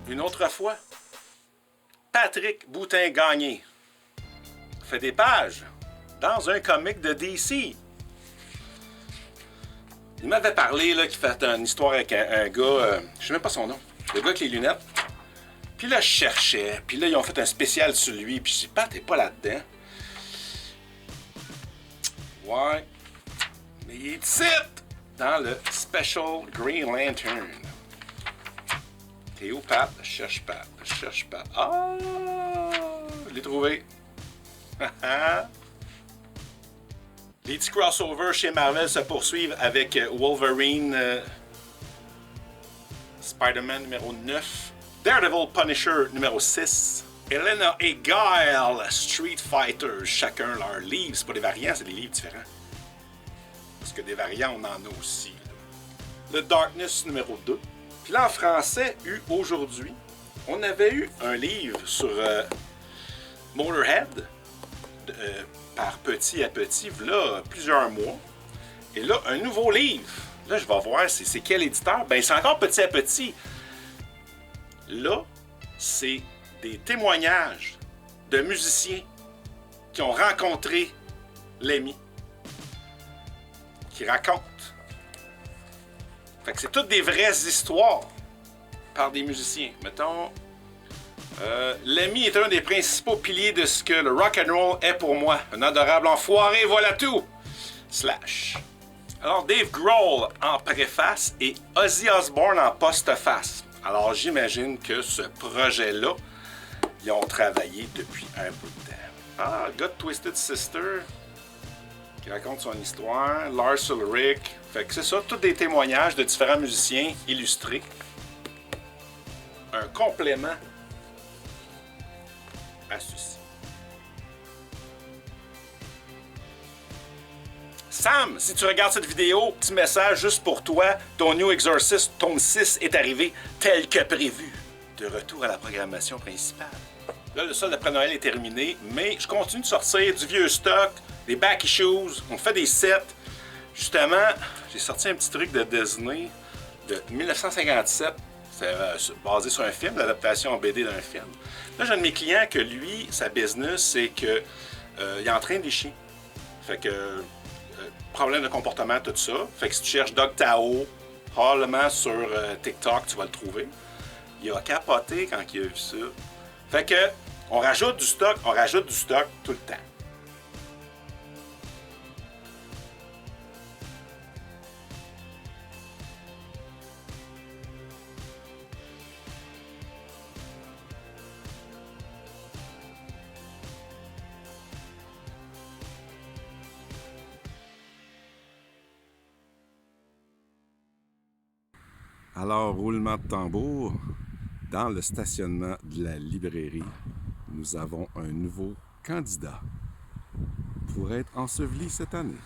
une autre fois, Patrick Boutin-Gagné fait des pages dans un comic de DC. Il m'avait parlé qu'il fait une histoire avec un gars, je sais même pas son nom, le gars avec les lunettes. Puis là, je cherchais, puis là, ils ont fait un spécial sur lui, puis je dis, Pat, t'es pas là-dedans. Ouais, mais il est ici, dans le Special Green Lantern. T'es où, Pat? Je cherche Pat. Ah! Je l'ai trouvé. Les petits crossovers chez Marvel se poursuivent avec Wolverine, Spider-Man numéro 9, Daredevil Punisher numéro 6, Elena et Guile, Street Fighter, chacun leur livre. C'est pas des variants, c'est des livres différents. Parce que des variants, on en a aussi. Le Darkness numéro 2. Puis là, en français, aujourd'hui, on avait eu un livre sur Motorhead, par petit à petit, là, plusieurs mois. Et là, un nouveau livre. Là, je vais voir, c'est quel éditeur? Ben, c'est encore petit à petit. Là, c'est des témoignages de musiciens qui ont rencontré Lemmy, qui racontent. Fait que c'est toutes des vraies histoires par des musiciens. Mettons, Lemmy est un des principaux piliers de ce que le rock and roll est pour moi. Un adorable enfoiré, voilà tout! Slash. Alors, Dave Grohl en préface et Ozzy Osbourne en postface. Alors, j'imagine que ce projet-là, ils ont travaillé depuis un bout de temps. Ah, le gars de Twisted Sister, qui raconte son histoire. Lars Ulrich. Fait que c'est ça, tous des témoignages de différents musiciens illustrés. Un complément à ceci. Sam, si tu regardes cette vidéo, petit message juste pour toi. Ton New Exorcist tome 6 est arrivé tel que prévu. De retour à la programmation principale. Là, le solde après Noël est terminé, mais je continue de sortir du vieux stock, des back issues, on fait des sets. Justement, j'ai sorti un petit truc de Disney de 1957. C'est basé sur un film, l'adaptation en BD d'un film. Là, j'ai un de mes clients que lui, sa business, c'est que il entraîne des chiens. Fait que problème de comportement, tout ça. Fait que si tu cherches Dog Tao, probablement sur TikTok, tu vas le trouver. Il a capoté quand il a vu ça. Fait que on rajoute du stock tout le temps. Alors, roulement de tambour, dans le stationnement de la librairie, nous avons un nouveau candidat pour être enseveli cette année.